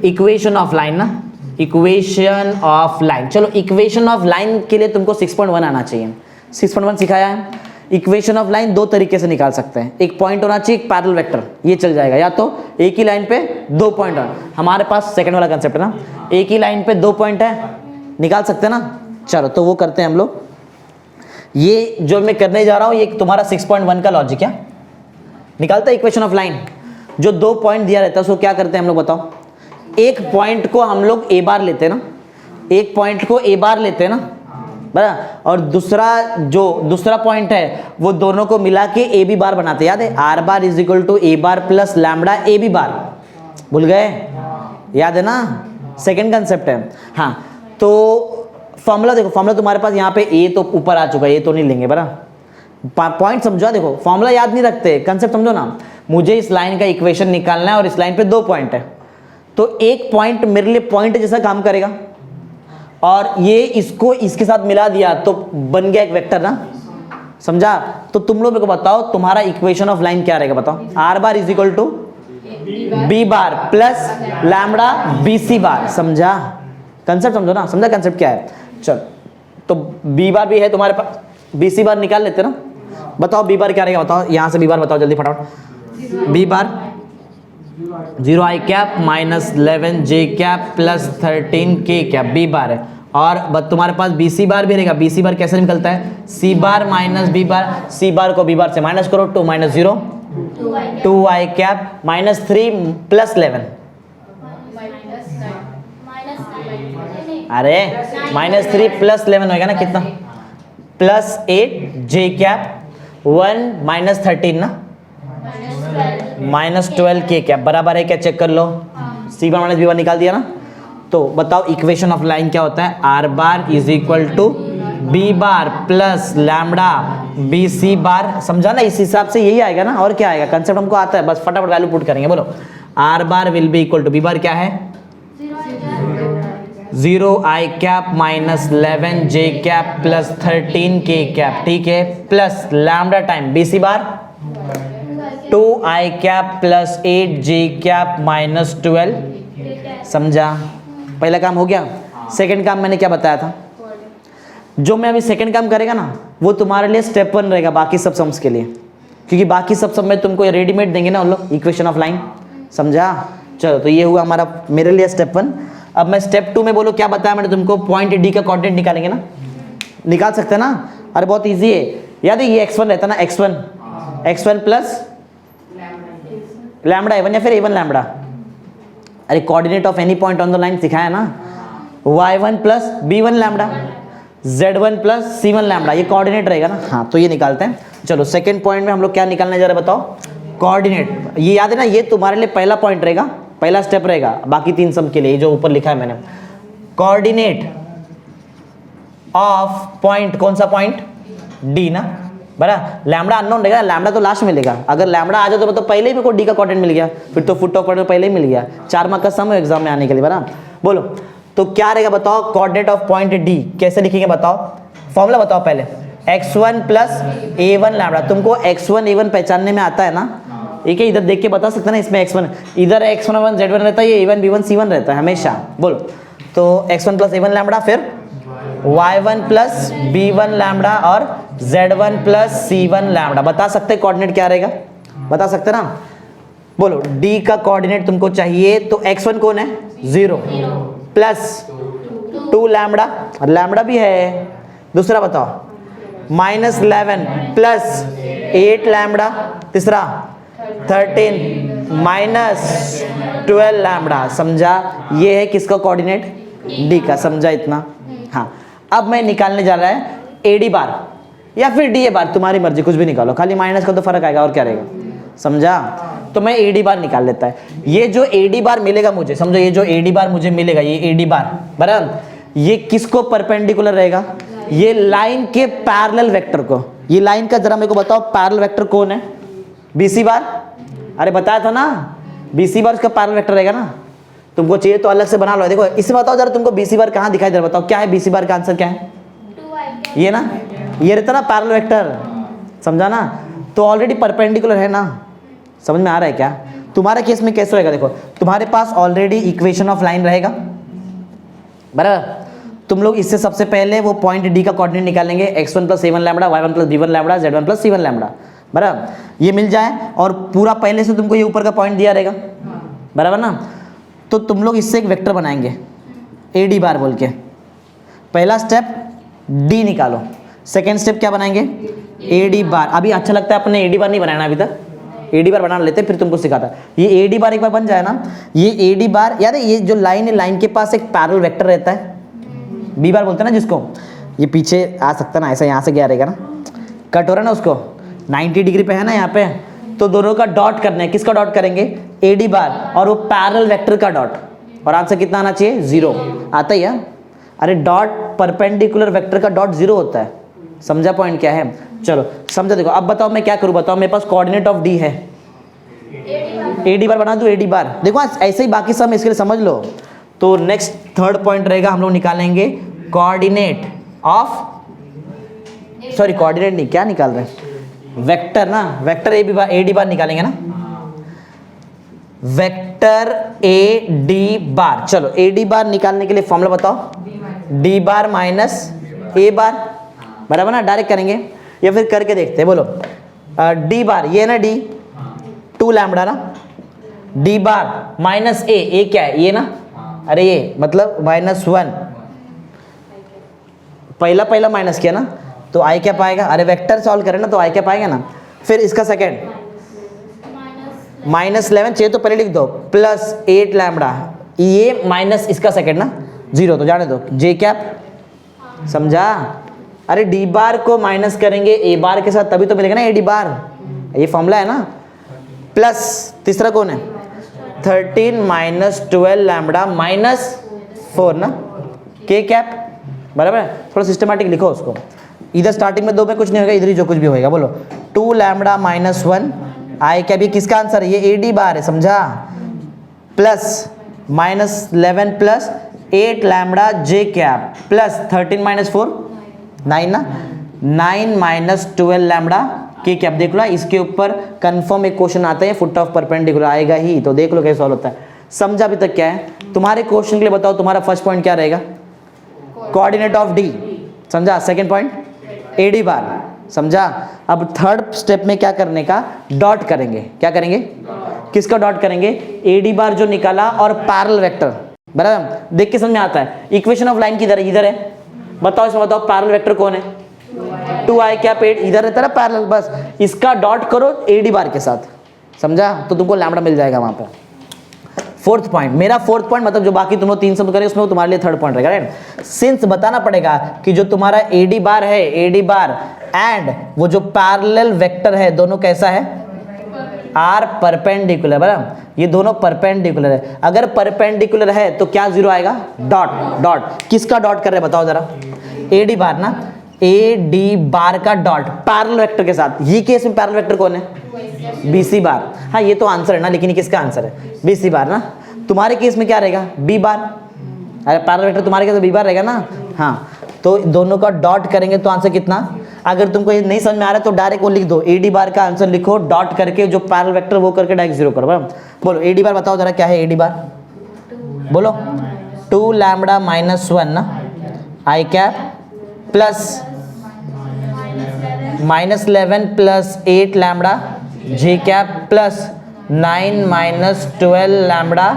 इक्वेशन ऑफ लाइन ना, इक्वेशन ऑफ लाइन। चलो इक्वेशन ऑफ लाइन के लिए तुमको 6.1 आना चाहिए, 6.1 सिखाया है। इक्वेशन ऑफ लाइन 2 तरीके से निकाल सकते हैं, एक पॉइंट होना चाहिए, एक पैरेलल वेक्टर, ये चल जाएगा, या तो एक ही लाइन पे 2 पॉइंट है, हमारे पास सेकंड वाला कंसेप्ट है ना, एक ही लाइन पे 2 पॉइंट है, निकाल सकते हैं ना। चलो तो वो करते हैं हम लोग। ये जो मैं करने जा रहा हूँ ये तुम्हारा 6.1 का लॉजिक है, निकालता है इक्वेशन ऑफ लाइन। जो 2 पॉइंट दिया रहता है उसको क्या करते हैं हम लोग बताओ? एक पॉइंट को हम लोग A बार लेते हैं ना, एक पॉइंट को A बार लेते हैं ना, बराबर, और दूसरा पॉइंट है वो दोनों को मिला के AB बार बनाते हैं, याद है? R bar is equal to A bar plus lambda AB bar, भूल गए? याद है ना, सेकंड कंसेप्ट है। हाँ तो फॉर्मूला देखो, फॉर्मूला तुम्हारे पास यहाँ पे A तो ऊपर आ चुका है, ये तो नहीं लेंगे, बराबर। पॉइंट समझो, देखो फॉर्मूला याद नहीं रखते, कंसेप्ट समझो ना। मुझे इस लाइन का इक्वेशन निकालना है और इस लाइन पे 2 पॉइंट है, तो एक पॉइंट मेरे लिए पॉइंट जैसा काम करेगा, और ये इसको इसके साथ मिला दिया तो बन गया एक वेक्टर ना, समझा? तो तुम लोग मेरे को बताओ तुम्हारा इक्वेशन ऑफ लाइन क्या रहेगा बताओ? R bar is equal to B bar plus lambda BC bar, समझा? कंसेप्ट समझो ना, समझा कंसेप्ट क्या है? चल तो B बार भी है तुम्हारे पास, BC बार निकाल लेते ना, बताओ B बार क्या रहेगा बताओ? यहाँ से B बार बताओ जल्दी फटाफट। B बार 0i cap minus 11j cap plus 13k cap, B बार है। और तुम्हारे पास BC बार भी रहेगा, BC बार कैसे निकलता है? C बार माइनस B बार, C बार को B बार से माइनस करो, 2 minus 0 2i cap minus 3 plus 11, अरे माइनस 3 प्लस 11 होगा ना, कितना? प्लस 8j कैप 1 माइनस 13 ना, माइनस 12k कैप, बराबर है क्या? चेक कर लो, C बार माइनस B बार निकाल दिया ना। तो बताओ इक्वेशन ऑफ लाइन क्या होता है? R bar is equal to B bar plus lambda BC bar, समझा ना? इस हिसाब से यही आएगा ना, और क्या आएगा? कंसेप्ट हमको आता है, बस फटाफट वैल्यू पुट करेंगे। बोलो R bar will be equal to B bar क्या है? 0i cap minus 11j cap plus 13k cap, ठीक है, plus lambda time BC bar 2i cap plus 8j cap minus 12, समझा? पहला काम हो गया। सेकंड काम मैंने क्या बताया था? जो मैं अभी सेकंड काम करेगा ना वो तुम्हारे लिए स्टेप 1 रहेगा बाकी सब सम्स के लिए, क्योंकि बाकी सब सम में तुमको रेडीमेड देंगे ना उन लोग इक्वेशन ऑफ लाइन, समझा? चलो तो ये हुआ हमारा मेरे लिए स्टेप 1। अब मैं स्टेप 2 में बोलो क्या बताया मैंने तुमको? पॉइंट डी का कोऑर्डिनेट निकालेंगे ना, निकाल सकते हैं ना? अरे बहुत इजी है, याद है ये x1 रहता ना, x1 प्लस लैम्बडा a1 या फिर a1 लैम्बडा, अरे coordinate of any point on the line सिखाया ना, y1 plus b1 lambda, z1 plus c1 lambda, ये कोऑर्डिनेट रहेगा ना। हाँ तो ये निकालते हैं। चलो सेकंड पॉइंट में हम लोग क्या निकालने जा रहे हैं बताओ? कोऑर्डिनेट। ये याद है ना, ये तुम्हारे लिए पहला पॉइंट रहेगा, पहला स्टेप रहेगा बाकी 3 सम के लिए, जो ऊपर लिखा है मैंने। कोऑर्डिनेट ऑफ पॉइंट, कौन सा पॉइंट, डी ना, बराबर। लैम्बडा अननोन रहेगा, लैम्बडा तो लास्ट में मिलेगा। अगर लैम्बडा आ जाए तो मतलब पहले ही मेरे को डी का कोऑर्डिनेट मिल गया, फिर तो फुट ऑफ कोऑर्डिनेट पहले ही मिल गया। 4 मार्क का सम है एग्जाम में आने के लिए, बराबर। बोलो तो क्या रहेगा बताओ, कोऑर्डिनेट ऑफ पॉइंट डी कैसे लिखेंगे बताओ, फॉर्मूला बताओ पहले। x1 प्लस a1 लैम्बडा, तुमको x1 a1 पहचानने में आता है ना, ठीक है, इधर देख के बता सकते ना, इसमें x1 इधर x1 z1 रहता है, ये a1 b1 c1 रहता है हमेशा। बोलो तो x1 प्लस a1 लैम्बडा, फिर y1 प्लस b1 लैम्बडा और z1 प्लस c1 लैम्बडा। बता सकते कोऑर्डिनेट क्या रहेगा, बता सकते ना। बोलो d का कोऑर्डिनेट तुमको चाहिए तो x1 कौन है, 0 प्लस 2 लैम्बडा, और लैम्बडा भी है। दूसरा बताओ -11 प्लस 8 लैम्बडा, तीसरा 13 माइनस 12 लैम्बडा। समझा, ये है किसका कोऑर्डिनेट, डी का। समझा इतना, हाँ। अब मैं निकालने जा रहा है एडी बार या फिर डी ए बार, तुम्हारी मर्जी, कुछ भी निकालो, खाली माइनस का तो फर्क आएगा और क्या रहेगा, समझा। तो मैं एडी बार निकाल लेता है। ये जो एडी बार मिलेगा मुझे, समझो ये जो एडी बार मुझे मिलेगा, ये एडी बार बराबर, ये किसको परपेंडिकुलर रहेगा, ये लाइन के पैरेलल वेक्टर को। ये लाइन का जरा मेरे को बताओ पैरेलल वेक्टर कौन है, बीसी बार। अरे बताया था ना, बीसी बार उसका पैरेलल वेक्टर रहेगा ना। तुमको चाहिए तो अलग से बना लो। देखो इससे बताओ जरा, तुमको बीसी बार कहाँ दिखाई दे रहा, बताओ क्या है बीसी बार का आंसर, क्या है, ये ना, ये रहता ना पैरेलल वेक्टर, समझा ना। तो ऑलरेडी परपेंडिकुलर है ना, समझ में आ रहा है क्या। तुम्हारे केस में कैसे होएगा, देखो तुम्हारे पास ऑलरेडी इक्वेशन ऑफ लाइन रहेगा, बराबर। तुम लोग इससे सबसे पहले वो पॉइंट डी का कोऑर्डिनेट निकालेंगे, x1 plus a1 lambda, y1 plus b1 lambda, z1 plus c1 lambda, बराबर। ये मिल जाए और पूरा पहले से तुमको ये ऊपर का पॉइंट दिया रहेगा, बराबर ना। तो तुम लोग इससे एक वेक्टर बनाएंगे एडी बार बोल के। पहला स्टेप डी निकालो, सेकेंड स्टेप क्या बनाएंगे, एडी बार। अभी अच्छा लगता है अपने एडी बार नहीं बनाया ना अभी तक, एडी बार बना लेते फिर तुमको सिखाता। ये एडी बार एक बार बन जाए ना, ये एडी बार याद है, ये जो लाइन है, लाइन के पास एक पैरेलल वेक्टर रहता है, बी बार बोलते हैं ना जिसको, ये पीछे आ सकता ना, ऐसा यहाँ से गया रहेगा ना, कट हो रहा है ना उसको, 90 डिग्री पे है ना यहाँ पे, तो दोनों का डॉट करना है। किसका डॉट करेंगे, एडी बार और वो पैरेलल वेक्टर का डॉट। और आंसर कितना आना चाहिए, 0 आता ही है। अरे डॉट परपेंडिकुलर वेक्टर का डॉट 0 होता है, समझा पॉइंट क्या है। चलो समझा। देखो अब बताओ मैं क्या करूँ, बताओ मेरे पास कोऑर्डिनेट ऑफ डी है, एडी बार बना दूँ, एडी बार। देखो ऐसे ही बाकी सब इसके लिए समझ लो। तो नेक्स्ट थर्ड पॉइंट रहेगा, हम लोग निकालेंगे कोऑर्डिनेट ऑफ, सॉरी कोऑर्डिनेट नहीं, क्या निकाल रहे हैं, वेक्टर ना, vector A bar, A D बार निकालेंगे ना, वेक्टर ए डी बार। चलो ए डी बार निकालने के लिए फॉर्मूला बताओ, डी बार माइनस ए बार, बराबर ना। डायरेक्ट करेंगे या फिर करके देखते हैं, बोलो डी बार, ये ना डी 2 लैम्बडा ना, डी बार माइनस ए क्या है, ये ना, अरे ये मतलब -1, पहला माइनस किया ना, तो आई क्या पाएगा, अरे वेक्टर सॉल्व करें ना तो आई क्या पाएगा ना। फिर इसका सेकेंड -11 चाहिए तो पहले लिख दो, प्लस 8 लैम्बडा, ये माइनस इसका सेकेंड ना, 0 तो जाने दो, जे कैप, समझा। अरे डी बार को माइनस करेंगे ए बार के साथ तभी तो मिलेगा ना ए डी बार, ये फॉर्मूला है ना। प्लस तीसरा कौन है, 13 माइनस 12 लैम्बडा माइनस 4 ना, के कैप, बराबर है। थोड़ा सिस्टमैटिक लिखो उसको, इधर स्टार्टिंग में 2 में कुछ नहीं होगा, इधर ही जो कुछ भी होएगा। बोलो 2 लैम्बडा माइनस 1 आई क्या, भी किसका आंसर है, ये ए डी बार है, समझा। प्लस -11 प्लस 8 लैम्बडा जे कैप प्लस 13 माइनस 4 9 ना, 9 माइनस 12 लैम्बडा के कैप। देख लो इसके ऊपर कंफर्म एक क्वेश्चन आता है, फुट ऑफ परपेंडिकुलर आएगा ही, तो देख लो कैसे सॉल्व होता है। समझा अभी तक क्या है। तुम्हारे क्वेश्चन के लिए बताओ तुम्हारा फर्स्ट पॉइंट क्या रहेगा, कोऑर्डिनेट ऑफ डी, समझा। सेकंड पॉइंट एडी बार, समझा। अब थर्ड स्टेप में क्या करने का, डॉट करेंगे। क्या करेंगे, किसका डॉट करेंगे, एडी बार जो निकाला और पैरेलल वेक्टर, बराबर। देख के समझ में आता है। इक्वेशन ऑफ लाइन किधर है, इधर है, बताओ इसमें, बताओ पैरेलल वेक्टर कौन है, 2i कैप 8, इधर रहता है पैरेलल, बस इसका डॉट करो एडी बार के साथ, समझा, तो तुमको लैम्बडा मिल जाएगा वहां पर। फोर्थ पॉइंट, मेरा फोर्थ पॉइंट मतलब जो बाकी तुम लोग 3 सब करें उसमें तुम्हारे लिए थर्ड पॉइंट रहेगा, राइट। सिंस बताना पड़ेगा कि जो तुम्हारा एडी बार है, एडी बार एंड वो जो पैरेलल वेक्टर है, दोनों कैसा है, आर परपेंडिकुलर, बराबर। ये दोनों परपेंडिकुलर है। अगर परपेंडिकुलर है तो क्या 0 आएगा, डॉट। डॉट किसका डॉट कर रहे हैं बताओ जरा, ए डी बार ना, ए डी बार का डॉट पैरेलल वेक्टर के साथ। ये केस में पैरेलल वेक्टर कौन है? बी सी बार। हाँ ये तो आंसर है ना, लेकिन ये किसका आंसर है? बी सी बार ना। तुम्हारे केस में क्या रहेगा? B bar. अरे पैरेलल वेक्टर तुम्हारे केस में बी बार रहेगा ना। हाँ तो दोनों का डॉट करेंगे तो आंसर कितना? अगर तुमको ये नहीं समझ में आ रहा है तो डायरेक्ट वो लिख दो, ए डी बार का आंसर लिखो, डॉट करके जो पैरेलल वेक्टर वो करके डायरेक्ट जीरो करो। बोलो ए डी बार बताओ जरा, क्या है ए डी बार? बोलो 2 लैम्बडा माइनस 1 ना आई कैप प्लस -11 प्लस 8 लैम्बडा जे कैप प्लस 9 माइनस 12 लैम्बडा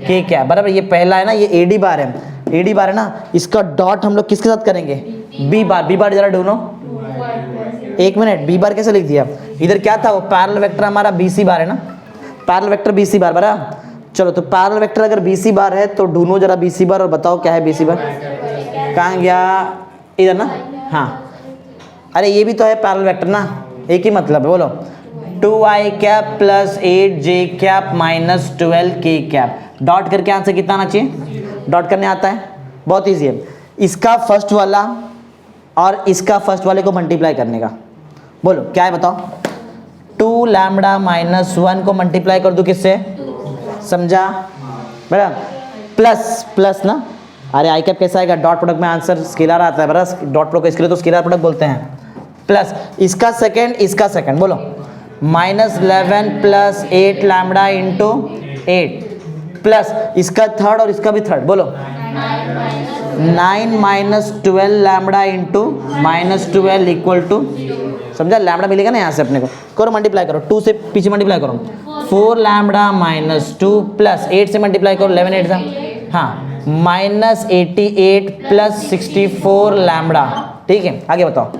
के कैप, बराबर। ये पहला है ना, ये ए डी बार है, ए डी बार है ना, इसका डॉट हम लोग किसके साथ करेंगे? B bar. बी बार जरा ढूंढो, एक मिनट, बी बार कैसे लिख दिया? इधर क्या था? वो पैरेलल वेक्टर हमारा बी सी बार है ना, पैरेलल वेक्टर बी सी बार, बराबर। चलो तो पैरेलल वेक्टर अगर बी सी बार है तो ढूंढो जरा बी सी बार और बताओ क्या है बी सी बार। कहाँ गया? इधर ना। हाँ अरे ये भी तो है पैरेलल वेक्टर ना, एक ही मतलब है। बोलो 2i cap plus 8j cap minus 12k cap, dot करके आंसर कितना आना चाहिए? डॉट करने आता है, बहुत ईजी है। इसका फर्स्ट वाला और इसका फर्स्ट वाले को मल्टीप्लाई करने का। बोलो क्या है बताओ? 2 लैम्बडा माइनस 1 को मल्टीप्लाई कर दो किससे? समझा? बड़ा प्लस प्लस ना। अरे आई कैप कैसा आएगा? डॉट प्रोडक्ट में आंसर स्केलर आता है, बस डॉट प्रोडक्ट इसके लिए तो स्केलर प्रोडक्ट बोलते हैं। प्लस इसका सेकंड, इसका सेकंड, बोलो -11 प्लस 8 लैम्बडा इंटू 8 प्लस इसका थर्ड और इसका भी थर्ड, बोलो 9 minus 12 lambda into -12 equal to, समझा? लैम्बडा मिलेगा ना यहाँ से अपने को, करो मल्टीप्लाई करो, 2 से पीछे मल्टीप्लाई करो, 4 लैम्बडा माइनस 2 प्लस 8 से मल्टीप्लाई करो, 11 8 से, हाँ -88 प्लस 64 लैम्बडा। ठीक है आगे बताओ।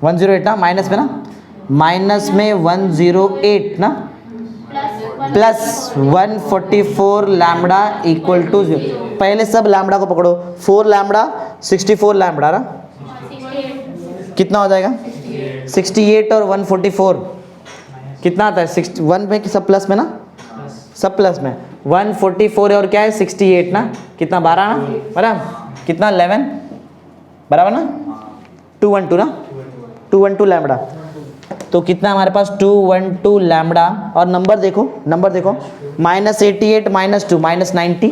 108 ना, माइनस में ना, माइनस में 108 ना प्लस 144 लैम्बडा इक्वल टू 0। पहले सब लैम्बडा को पकड़ो, 4 लैम्बडा 64 लैम्बडा ना, कितना हो जाएगा? 68 और 144 कितना आता है? 61 में कि सब प्लस में ना? सब प्लस में। 144 और क्या है? 68 ना, कितना? 12 ना, बराबर। कितना? 11 बराबर ना, 212 ना, 212 लैम्बडा। तो कितना हमारे पास? 212 लैम्बडा। और नंबर देखो, नंबर देखो, -88 -2 -90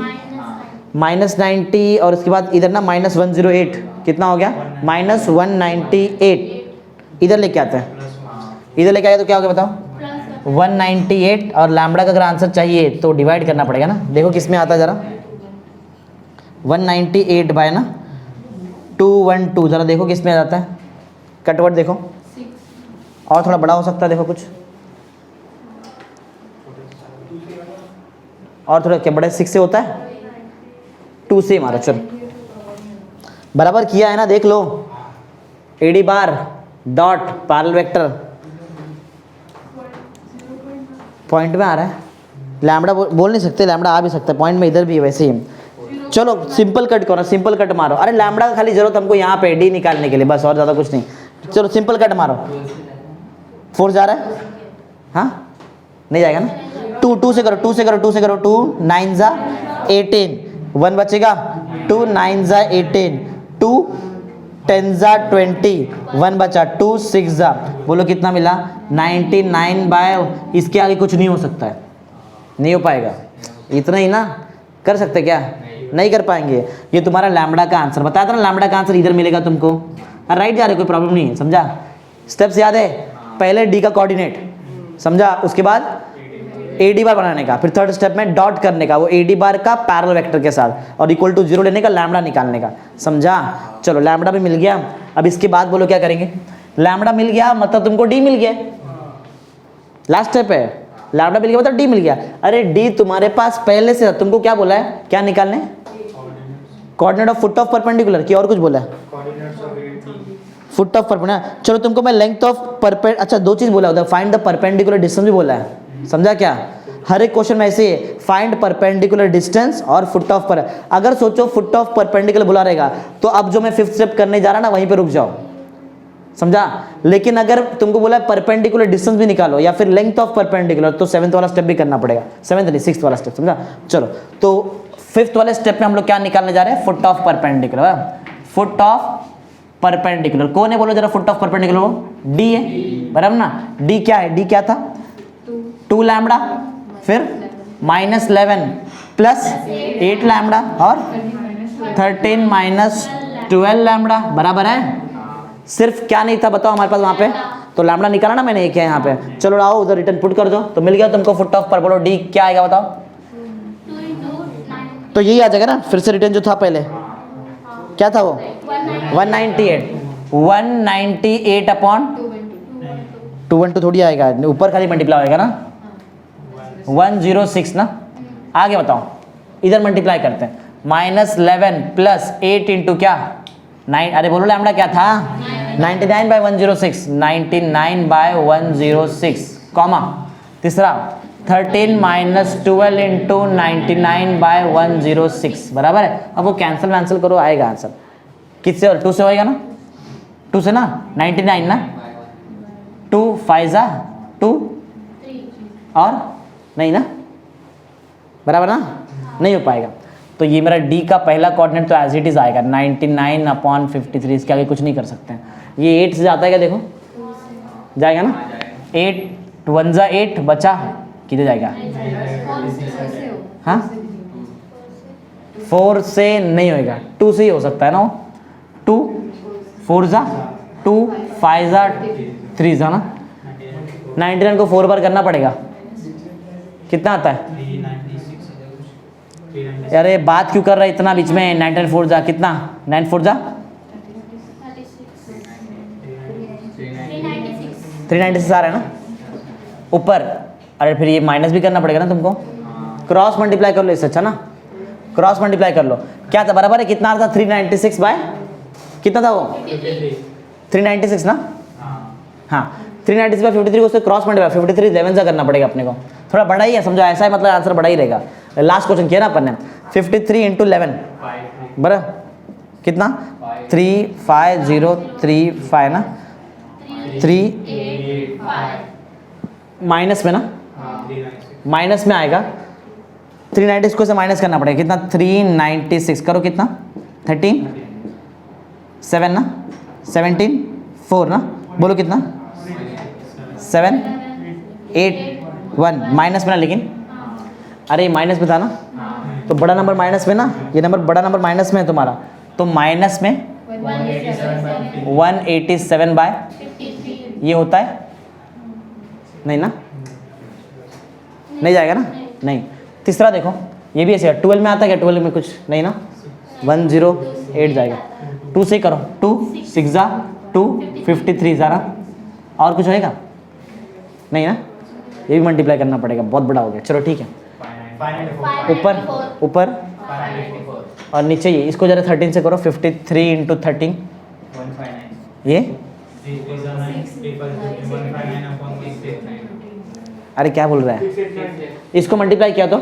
-90 और उसके बाद इधर ना -108, कितना हो गया? -198। इधर लेके आते हैं, इधर लेके आए तो क्या हो गया बताओ? 198। और लैम्बडा का अगर आंसर चाहिए तो डिवाइड करना पड़ेगा ना। देखो किस में आता है जरा, 198 बाय ना 212, जरा देखो किस में आ जाता है? कटवर्ड देखो, और थोड़ा बड़ा हो सकता है, देखो कुछ और थोड़ा क्या बड़ा? 6 से होता है, 2 से मारो। चलो बराबर किया है ना, देख लो। A D bar dot parallel vector point में आ रहा है। लैम्बडा बोल नहीं सकते, लैम्बडा आ भी सकता है पॉइंट में, इधर भी है वैसे ही। चलो सिंपल कट करो, सिंपल कट मारो। अरे लैम्बडा का खाली जरूरत हमको यहाँ पे डी निकालने के लिए, बस, और ज़्यादा कुछ नहीं। चलो सिंपल कट मारो। 4 जा रहा है? हाँ नहीं जाएगा ना। 2 से करो, 2 से करो, 2 से करो, 2 9 जा 18, 1 बचेगा, 2 9 जा 18, 2 10 जा 20, 1 बचा, 2 6 जा, बोलो कितना मिला? 99 बाय, इसके आगे कुछ नहीं हो सकता है, नहीं हो पाएगा। इतना ही ना कर सकते क्या? नहीं कर पाएंगे। ये तुम्हारा लैम्बडा का आंसर बताया था ना, लैम्बडा का आंसर इधर मिलेगा तुमको। राइट जा रहे, कोई प्रॉब्लम नहीं है, समझा? स्टेप्स याद है? पहले डी का कोऑर्डिनेट समझा, उसके बाद ए डी बार बनाने का, फिर थर्ड स्टेप में डॉट करने का वो ए डी बार का पैरेलल वेक्टर के साथ, और इक्वल टू 0 लेने का, लैम्बडा निकालने का, समझा? चलो लैम्बडा भी मिल गया। अब इसके बाद बोलो क्या करेंगे? लैम्बडा मिल गया मतलब तुमको डी मिल गया, लास्ट स्टेप है। लैम्बडा मिल गया मतलब डी मिल गया। अरे डी तुम्हारे पास पहले से, तुमको क्या बोला है? क्या निकालने? Coordinate of foot of perpendicular, की और कुछ बोला है? Foot of perpendicular. चलो तुमको मैं लेंथ ऑफ परपेंडिकुलर, अच्छा 2 चीज बोला उधर, फाइंड द परपेंडिकुलर डिस्टेंस भी बोला है, समझा क्या? हर एक क्वेश्चन में ऐसे ही, फाइंड परपेंडिकुलर डिस्टेंस और फुट ऑफ पर। अगर सोचो फुट ऑफ परपेंडिकुलर बोला रहेगा तो अब जो मैं 5th स्टेप करने जा रहा ना वहीं पे रुक जाओ, समझा? लेकिन अगर तुमको बोला परपेंडिकुलर डिस्टेंस भी निकालो या फिर लेंथ ऑफ परपेंडिकुलर, तो 7th वाला स्टेप भी करना पड़ेगा, 7th नहीं 6th वाला स्टेप, समझा? चलो तो फिफ्थ वाले स्टेप में हम लोग क्या निकालने जा रहे हैं, foot of perpendicular. Foot of perpendicular कौन है बोलो जरा, फुट ऑफ परपेंडिकुलर वो डी है, बराबर ना। डी क्या है, डी क्या था 2 लैम्बडा, फिर -11 प्लस 8 लैम्बडा और 13 माइनस 12 लैम्बडा, बराबर है। सिर्फ क्या नहीं था बताओ हमारे पास वहाँ पे, तो लैम्बडा निकाला ना मैंने, एक है यहाँ पे। चलो आओ उधर रिटर्न पुट कर दो, तो मिल गया तुमको फुट ऑफ पर। बोलो डी क्या आएगा बताओ, तो यही आ जाएगा ना। फिर से रिटर्न जो था पहले क्या था वो 198 अपॉन 212 थोड़ी आएगा, ऊपर खाली मल्टीप्लाई होएगा ना, 106 ना। आगे बताओ, इधर मल्टीप्लाई करते हैं, -11 प्लस 8 इंटू क्या 9, अरे बोलो लैम्बडा क्या था 99/106, 99/106 कॉमा, तीसरा 13 माइनस 12 इंटू 99/106, बराबर है। अब वो कैंसिल वैंसिल करो, आएगा आंसर किससे, और 2 से होएगा ना, 2 से ना 99 ना, 2 5 2 और नहीं ना, बराबर ना, नहीं हो पाएगा। तो ये मेरा डी का पहला कोऑर्डिनेट तो एज इट इज आएगा 99/53, इसके आगे कुछ नहीं कर सकते हैं। ये 8 से जाता है क्या देखो, जाएगा ना, 8 1 जा 8 बचा किधर जाएगा, हाँ 4 से नहीं होएगा, 2 से ही हो सकता है ना, 2 4 जा 2 5 जा 3 जा ना, 99 को 4 बार करना पड़ेगा, कितना आता है, अरे बात क्यों कर रहा है इतना बीच में, 99 4 जा कितना, 9 4 जा 396 आ रहा है ना ऊपर। अरे फिर ये माइनस भी करना पड़ेगा ना तुमको, क्रॉस मल्टीप्लाई कर लो इससे, अच्छा ना क्रॉस मल्टीप्लाई कर लो। क्या था बराबर है, कितना आ रहा था 396 बाय कितना था वो 396 ना, हाँ 396 बाय 53 को उससे क्रॉस मल्टीप्लाई 53 11 से करना पड़ेगा अपने को, थोड़ा बड़ा ही है समझो, ऐसा है मतलब आंसर बड़ा ही रहेगा। लास्ट क्वेश्चन किया ना अपन ने, 53 इंटू 11 बराबर कितना 35035 ना, 3 माइनस में ना, माइनस में आएगा 396 को से माइनस करना पड़ेगा, कितना 396 करो कितना 13 7 ना 17 4 ना, बोलो कितना 7 8 1 माइनस में ना, लेकिन अरे माइनस में था ना, तो बड़ा नंबर माइनस में ना, ये नंबर बड़ा नंबर माइनस में है तुम्हारा, तो माइनस में 187 बाय ये होता है नहीं ना, नहीं जाएगा ना, नहीं। तीसरा देखो ये भी ऐसे है, 12 में आता है क्या, 12 में कुछ नहीं ना, 108 जाएगा, 2 से करो 2 6 जा 2 53 जा रहा, और कुछ होएगा नहीं ना, ये भी मल्टीप्लाई करना पड़ेगा, बहुत बड़ा हो गया। चलो ठीक है, ऊपर ऊपर और नीचे ये, इसको जरा 13 से करो, 53 इंटू 13 ये, अरे क्या बोल रहा है, इसको मल्टीप्लाई किया तो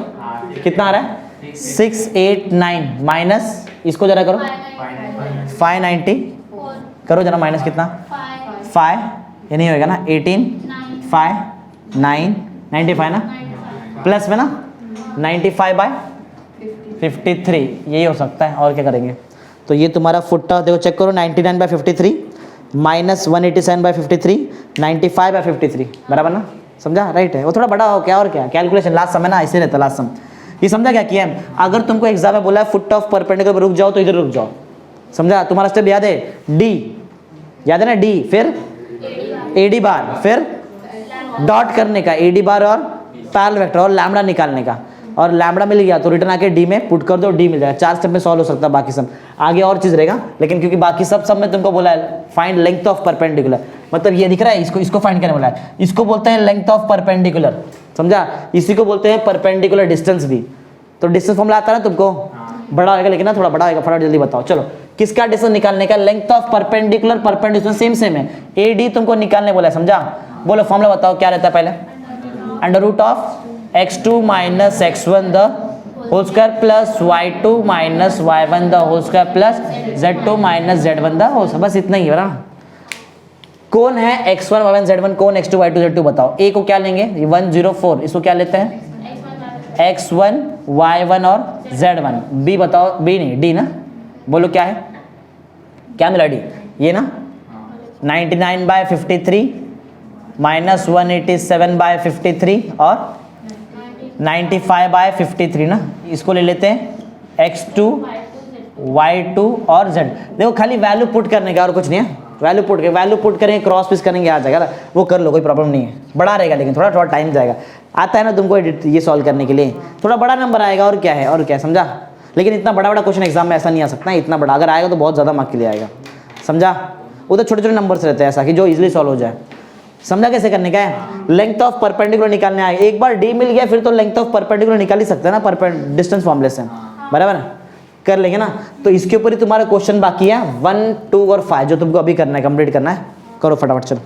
कितना आ रहा है 689 माइनस इसको जरा करो 590 करो जरा, माइनस कितना 5, ये नहीं होएगा ना, 18 5 9 95 ना, प्लस में ना 95/53 यही हो सकता है, और क्या करेंगे। तो ये तुम्हारा फुट्टा देखो चेक करो, 99/53 माइनस 187/53 95/53 बराबर ना, समझा राइट है। वो थोड़ा बड़ा हो क्या, और क्या कैलकुलेशन लास्ट समय ना ऐसे रहता लास्ट समय। ये समझा क्या किया है, अगर तुमको एग्जाम में बोला है फुट ऑफ परपेंडिकुलर रुक जाओ तो इधर रुक जाओ, समझा। तुम्हारा स्टेप याद है, डी याद है ना, डी फिर एडी बार, फिर डॉट करने का एडी बार और पैरेलल वेक्टर और लैम्बडा निकालने का, और लैम्बडा मिल गया तो रिटर्न आके डी में पुट कर दो, डी मिल जाएगा। 4 स्टेप में सॉल्व हो सकता है, बाकी सब आगे और चीज रहेगा, लेकिन क्योंकि बाकी सब में तुमको बोला है फाइंड लेंथ ऑफ परपेंडिकुलर, मतलब ये दिख रहा है, इसको फाइंड करने बोला है, इसको बोलते हैं लेंथ ऑफ परपेंडिकुलर, समझा। इसी को बोलते हैं परपेंडिकुलर डिस्टेंस भी। तो डिस्टेंस फॉर्मूला आता है ना तुमको, बड़ा होगा लेकिन ना थोड़ा बड़ा होगा, फटाफट जल्दी बताओ। चलो किसका डिस्टेंस निकालने का, length of perpendicular, perpendicular same है, एडी तुमको निकालने बोला है, समझा। बोलो फॉर्मूला बताओ क्या रहता है पहले, under root of x2 minus x1 the whole square plus y2 minus y1 the whole square plus z2 minus z1 the whole square, बस इतना ही है ना। कौन है x1 y1 z1, कौन x2 y2 z2 बताओ। a को क्या लेंगे 104, इसको क्या लेते हैं x1 y1 और z1। b बताओ, b नहीं d ना, बोलो क्या है, क्या मिला d, ये ना 99/53 माइनस 187/53 और 95/53 ना, इसको ले लेते हैं x2 y2 और z। देखो खाली वैल्यू पुट करने का और कुछ नहीं है, वैल्यू पुट करेंगे, क्रॉस पीस करेंगे, आ जाएगा ना, वो कर लो, कोई प्रॉब्लम नहीं है। बड़ा रहेगा लेकिन थोड़ा टाइम जाएगा, आता है ना तुमको ये सॉल्व करने के लिए, थोड़ा बड़ा नंबर आएगा और क्या है, और क्या, समझा। लेकिन इतना बड़ा क्वेश्चन एग्जाम में ऐसा नहीं आ सकता है, इतना बड़ा अगर आएगा तो बहुत ज़्यादा मार्क के लिए आएगा, समझा। वो तो छोटे छोटे नंबर्स रहते हैं ऐसा कि जो इजीली सॉल्व हो जाए, समझा कैसे करने का है। लेंथ ऑफ परपेंडिकुलर निकालने आएगा, एक बार डी मिल गया फिर तो लेंथ ऑफ परपेंडिकुलर निकाल ही सकते हैं ना, डिस्टेंस फॉर्मूले से, बराबर है, कर लेंगे ना। तो इसके ऊपर ही तुम्हारा क्वेश्चन बाकी है 1, 2 और 5 जो तुमको अभी करना है, कंप्लीट करना है, करो फटाफट चलो।